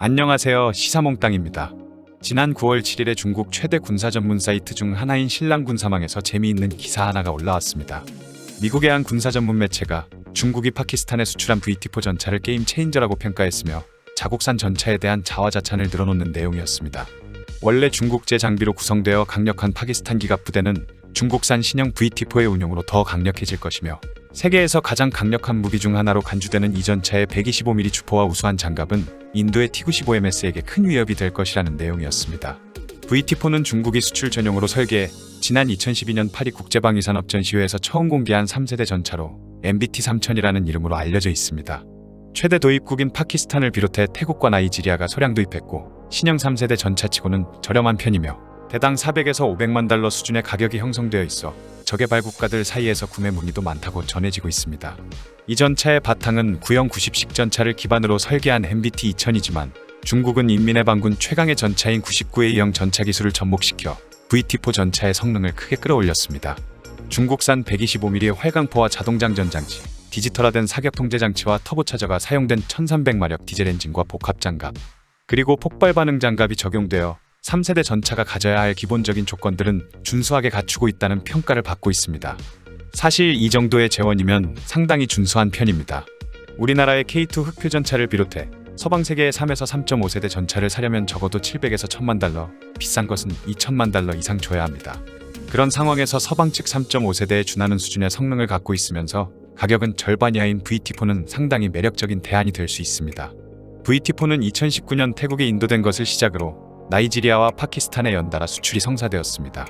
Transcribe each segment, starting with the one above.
안녕하세요. 시사몽땅입니다. 지난 9월 7일에 중국 최대 군사 전문 사이트 중 하나인 신랑군사망에서 재미있는 기사 하나가 올라왔습니다. 미국의 한 군사 전문 매체가 중국이 파키스탄에 수출한 VT4 전차를 게임 체인저라고 평가했으며 자국산 전차에 대한 자화자찬을 늘어놓는 내용이었습니다. 원래 중국제 장비로 구성되어 강력한 파키스탄 기갑 부대는 중국산 신형 VT4의 운용으로 더 강력해질 것이며 세계에서 가장 강력한 무기 중 하나로 간주되는 이 전차의 125mm 주포와 우수한 장갑은 인도의 T-95MS에게 큰 위협이 될 것이라는 내용이었습니다. VT4는 중국이 수출 전용으로 설계해 지난 2012년 파리 국제방위산업 전시회에서 처음 공개한 3세대 전차로 MBT-3000이라는 이름으로 알려져 있습니다. 최대 도입국인 파키스탄을 비롯해 태국과 나이지리아가 소량 도입했고 신형 3세대 전차치고는 저렴한 편이며 대당 400에서 500만 달러 수준의 가격이 형성되어 있어 저개발 국가들 사이에서 구매 문의도 많다고 전해지고 있습니다. 이 전차의 바탕은 구형 90식 전차를 기반으로 설계한 MBT-2000이지만 중국은 인민해방군 최강의 전차인 99A형 전차 기술을 접목시켜 VT4 전차의 성능을 크게 끌어올렸습니다. 중국산 125mm 활강포와 자동장전장치, 디지털화된 사격 통제 장치와 터보차저가 사용된 1300마력 디젤 엔진과 복합 장갑, 그리고 폭발 반응 장갑이 적용되어 3세대 전차가 가져야 할 기본적인 조건들은 준수하게 갖추고 있다는 평가를 받고 있습니다. 사실 이 정도의 재원이면 상당히 준수한 편입니다. 우리나라의 K2 흑표 전차를 비롯해 서방 세계의 3에서 3.5세대 전차를 사려면 적어도 700에서 1000만 달러, 비싼 것은 2000만 달러 이상 줘야 합니다. 그런 상황에서 서방 측 3.5세대에 준하는 수준의 성능을 갖고 있으면서 가격은 절반 이하인 VT4는 상당히 매력적인 대안이 될 수 있습니다. VT4는 2019년 태국에 인도된 것을 시작으로 나이지리아와 파키스탄에 연달아 수출이 성사되었습니다.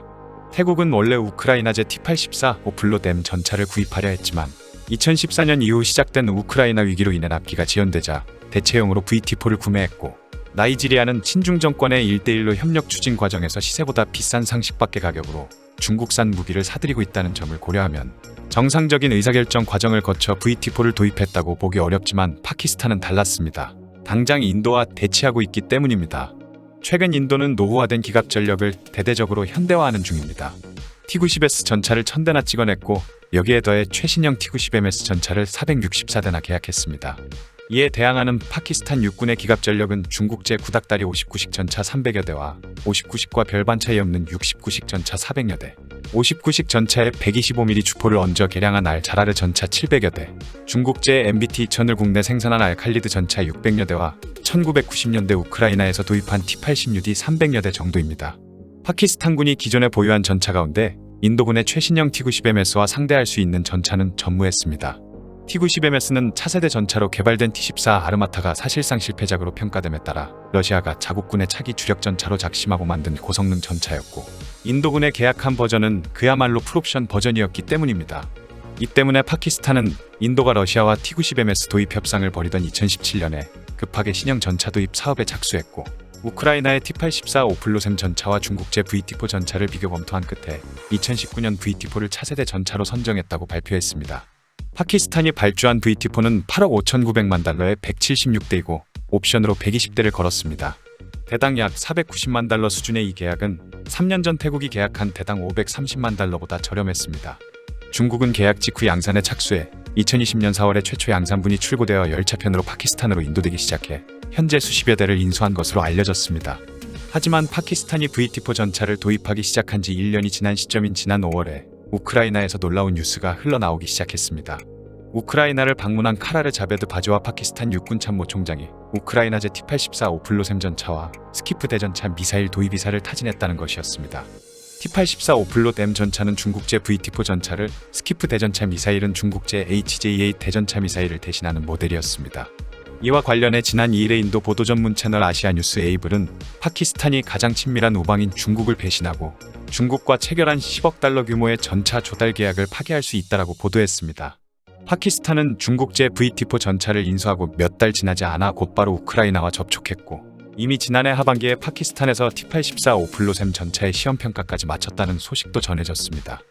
태국은 원래 우크라이나제 T-84 오플로 댐 전차를 구입하려 했지만 2014년 이후 시작된 우크라이나 위기로 인해 납기가 지연되자 대체용으로 VT4를 구매했고 나이지리아는 친중 정권의 1대1로 협력 추진 과정에서 시세보다 비싼 상식밖의 가격으로 중국산 무기를 사들이고 있다는 점을 고려하면 정상적인 의사결정 과정을 거쳐 VT4를 도입했다고 보기 어렵지만 파키스탄은 달랐습니다. 당장 인도와 대치하고 있기 때문입니다. 최근 인도는 노후화된 기갑 전력을 대대적으로 현대화하는 중입니다. T-90S 전차를 1000대나 찍어냈고 여기에 더해 최신형 T-90MS 전차를 464대나 계약했습니다. 이에 대항하는 파키스탄 육군의 기갑 전력은 중국제 구닥다리 59식 전차 300여 대와 59식과 별반 차이 없는 69식 전차 400여 대, 59식 전차에 125mm 주포를 얹어 개량한 알자라르 전차 700여 대, 중국제 MBT-2000을 국내 생산한 알칼리드 전차 600여 대와 1990년대 우크라이나에서 도입한 T-80UD 300여 대 정도입니다. 파키스탄군이 기존에 보유한 전차 가운데 인도군의 최신형 T-90MS와 상대할 수 있는 전차는 전무했습니다. T-90MS는 차세대 전차로 개발된 T-14 아르마타가 사실상 실패작으로 평가됨에 따라 러시아가 자국군의 차기 주력 전차로 작심하고 만든 고성능 전차였고 인도군의 계약한 버전은 그야말로 풀옵션 버전이었기 때문입니다. 이 때문에 파키스탄은 인도가 러시아와 T-90MS 도입 협상을 벌이던 2017년에 급하게 신형 전차 도입 사업에 착수했고 우크라이나의 T-84 오플로셈 전차와 중국제 VT4 전차를 비교 검토한 끝에 2019년 VT4를 차세대 전차로 선정했다고 발표했습니다. 파키스탄이 발주한 VT4는 8억 5,900만 달러에 176대이고 옵션으로 120대를 걸었습니다. 대당 약 490만 달러 수준의 이 계약은 3년 전 태국이 계약한 대당 530만 달러보다 저렴했습니다. 중국은 계약 직후 양산에 착수해 2020년 4월에 최초 양산분이 출고되어 열차편으로 파키스탄으로 인도되기 시작해 현재 수십여 대를 인수한 것으로 알려졌습니다. 하지만 파키스탄이 VT4 전차를 도입하기 시작한 지 1년이 지난 시점인 지난 5월에 우크라이나에서 놀라운 뉴스가 흘러나오기 시작했습니다. 우크라이나를 방문한 카라르 자베드 바즈와 파키스탄 육군 참모 총장이 우크라이나제 T-84 오플로셈 전차와 스키프 대전차 미사일 도입 이사를 타진했다는 것이었습니다. T-84 오플롯 M 전차는 중국제 VT4 전차를, 스키프 대전차 미사일은 중국제 HJ-8 대전차 미사일을 대신하는 모델이었습니다. 이와 관련해 지난 2일에 인도 보도 전문 채널 아시아뉴스 에이블은 파키스탄이 가장 친밀한 우방인 중국을 배신하고 중국과 체결한 10억 달러 규모의 전차 조달 계약을 파기할 수 있다라고 보도했습니다. 파키스탄은 중국제 VT4 전차를 인수하고 몇 달 지나지 않아 곧바로 우크라이나와 접촉했고 이미 지난해 하반기에 파키스탄에서 T-84 오플로셈 전차의 시험평가까지 마쳤다는 소식도 전해졌습니다.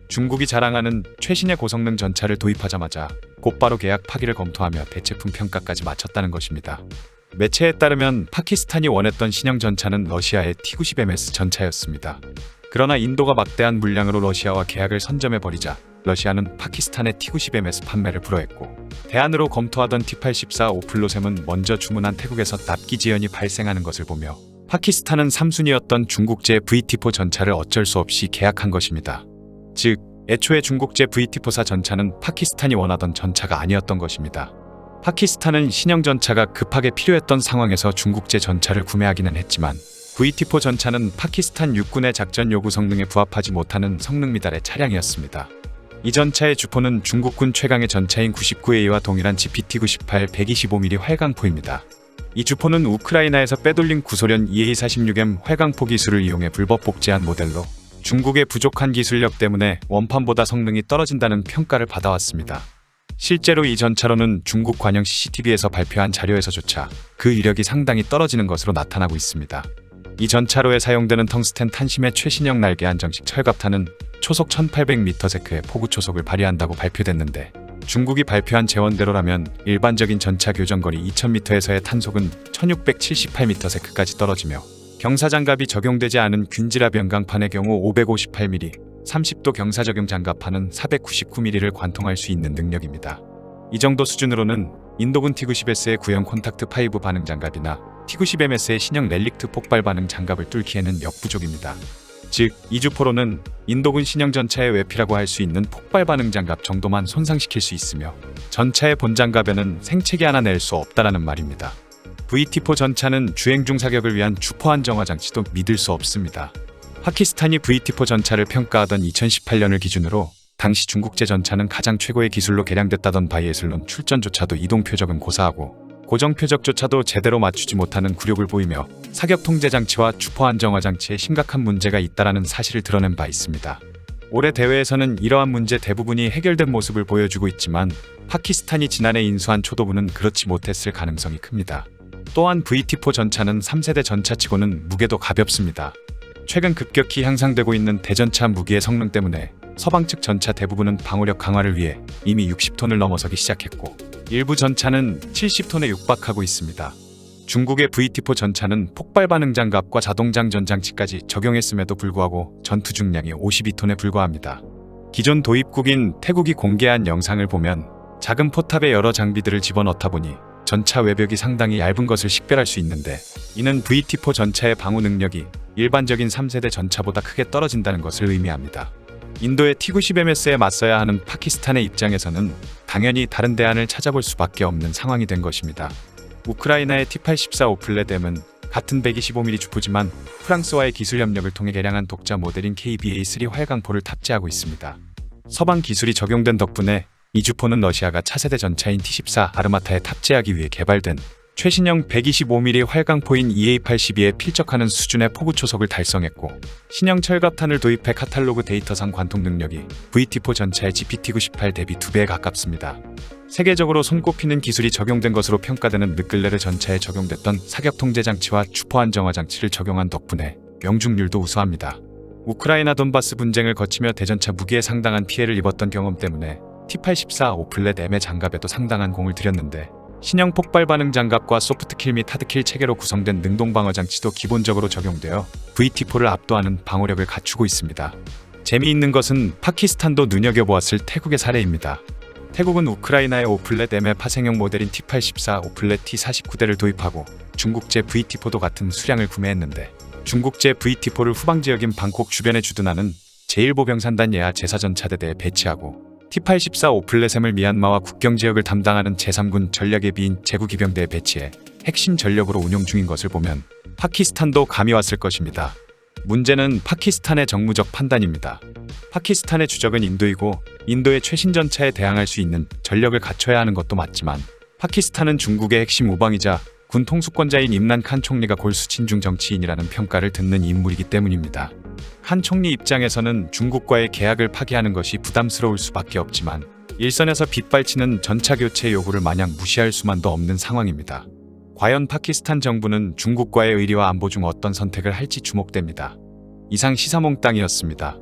중국이 자랑하는 최신의 고성능 전차를 도입하자마자 곧바로 계약 파기를 검토하며 대체품 평가까지 마쳤다는 것입니다. 매체에 따르면 파키스탄이 원했던 신형 전차는 러시아의 T-90MS 전차였습니다. 그러나 인도가 막대한 물량으로 러시아와 계약을 선점해버리자 러시아는 파키스탄의 T-90MS 판매를 불허했고 대안으로 검토하던 T-84 오플롯M은 먼저 주문한 태국에서 납기 지연이 발생하는 것을 보며 파키스탄은 3순위였던 중국제 VT-4 전차를 어쩔 수 없이 계약한 것입니다. 즉, 애초에 중국제 VT-4사 전차는 파키스탄이 원하던 전차가 아니었던 것입니다. 파키스탄은 신형 전차가 급하게 필요했던 상황에서 중국제 전차를 구매하기는 했지만 VT-4 전차는 파키스탄 육군의 작전 요구 성능에 부합하지 못하는 성능 미달의 차량이었습니다. 이 전차의 주포는 중국군 최강의 전차인 99A와 동일한 GPT-98 125mm 활강포입니다. 이 주포는 우크라이나에서 빼돌린 구소련 EA-46M 활강포 기술을 이용해 불법 복제한 모델로 중국의 부족한 기술력 때문에 원판보다 성능이 떨어진다는 평가를 받아왔습니다. 실제로 이 전차로는 중국 관영 CCTV에서 발표한 자료에서조차 그 위력이 상당히 떨어지는 것으로 나타나고 있습니다. 이 전차로에 사용되는 텅스텐 탄심의 최신형 날개 안정식 철갑탄은 초속 1800ms의 포구 초속을 발휘한다고 발표됐는데 중국이 발표한 재원대로라면 일반적인 전차 교전거리 2000m에서의 탄속은 1678ms까지 떨어지며 경사장갑이 적용되지 않은 균질압 연강판의 경우 558mm, 30도 경사적용 장갑판은 499mm를 관통할 수 있는 능력입니다. 이 정도 수준으로는 인도군 T-90S의 구형 콘탁트 5 반응 장갑이나 T-90MS의 신형 렐릭트 폭발 반응 장갑을 뚫기에는 역부족입니다. 즉, 이 주포로는 인도군 신형 전차의 외피라고 할 수 있는 폭발 반응 장갑 정도만 손상시킬 수 있으며 전차의 본장갑에는 생채기 하나 낼 수 없다라는 말입니다. VT-4 전차는 주행 중 사격을 위한 주포 안정화 장치도 믿을 수 없습니다. 파키스탄이 VT-4 전차를 평가하던 2018년을 기준으로 당시 중국제 전차는 가장 최고의 기술로 개량됐다던 바이애슬론 출전조차도 이동 표적은 고사하고 고정 표적조차도 제대로 맞추지 못하는 굴욕을 보이며 사격 통제 장치와 주포 안정화 장치에 심각한 문제가 있다라는 사실을 드러낸 바 있습니다. 올해 대회에서는 이러한 문제 대부분이 해결된 모습을 보여주고 있지만 파키스탄이 지난해 인수한 초도부는 그렇지 못했을 가능성이 큽니다. 또한 VT-4 전차는 3세대 전차치고는 무게도 가볍습니다. 최근 급격히 향상되고 있는 대전차 무기의 성능 때문에 서방 측 전차 대부분은 방어력 강화를 위해 이미 60톤을 넘어서기 시작했고 일부 전차는 70톤에 육박하고 있습니다. 중국의 VT-4 전차는 폭발 반응 장갑과 자동장전 장치까지 적용했음에도 불구하고 전투 중량이 52톤에 불과합니다. 기존 도입국인 태국이 공개한 영상을 보면 작은 포탑에 여러 장비들을 집어넣다 보니 전차 외벽이 상당히 얇은 것을 식별할 수 있는데 이는 VT-4 전차의 방어 능력이 일반적인 3세대 전차보다 크게 떨어진다는 것을 의미합니다. 인도의 T-90MS에 맞서야 하는 파키스탄의 입장에서는 당연히 다른 대안을 찾아볼 수밖에 없는 상황이 된 것입니다. 우크라이나의 T-84 오플렛M은 같은 125mm 주포지만 프랑스와의 기술 협력을 통해 개량한 독자 모델인 KBA-3 활강포를 탑재하고 있습니다. 서방 기술이 적용된 덕분에 이 주포는 러시아가 차세대 전차인 T-14 아르마타에 탑재하기 위해 개발된 최신형 125mm 활강포인 EA-82에 필적하는 수준의 포구 초속을 달성했고 신형 철갑탄을 도입해 카탈로그 데이터상 관통 능력이 VT-4 전차의 GPT-98 대비 2배에 가깝습니다. 세계적으로 손꼽히는 기술이 적용된 것으로 평가되는 느클레르 전차에 적용됐던 사격 통제 장치와 주포 안정화 장치를 적용한 덕분에 명중률도 우수합니다. 우크라이나 돈바스 분쟁을 거치며 대전차 무기에 상당한 피해를 입었던 경험 때문에 T-84 오플렛M의 장갑에도 상당한 공을 들였는데 신형 폭발 반응 장갑과 소프트킬 및 하드킬 체계로 구성된 능동 방어 장치도 기본적으로 적용되어 VT-4를 압도하는 방어력을 갖추고 있습니다. 재미있는 것은 파키스탄도 눈여겨보았을 태국의 사례입니다. 태국은 우크라이나의 오플렛M의 파생형 모델인 T-84 오플렛 T-49대를 도입하고 중국제 VT-4도 같은 수량을 구매했는데 중국제 VT-4를 후방 지역인 방콕 주변에 주둔하는 제1보병산단 예하 제4전차대대에 배치하고 T-84 오플렛M을 미얀마와 국경 지역을 담당하는 제3군 전략예비인 제구기병대에 배치해 핵심 전력으로 운용 중인 것을 보면 파키스탄도 감이 왔을 것입니다. 문제는 파키스탄의 정무적 판단입니다. 파키스탄의 주적은 인도이고 인도의 최신 전차에 대항할 수 있는 전력을 갖춰야 하는 것도 맞지만 파키스탄은 중국의 핵심 우방이자 군 통수권자인 임란 칸 총리가 골수 친중 정치인이라는 평가를 듣는 인물이기 때문입니다. 칸 총리 입장에서는 중국과의 계약을 파기하는 것이 부담스러울 수밖에 없지만 일선에서 빗발치는 전차 교체 요구를 마냥 무시할 수만도 없는 상황입니다. 과연 파키스탄 정부는 중국과의 의리와 안보 중 어떤 선택을 할지 주목됩니다. 이상 시사몽땅이었습니다.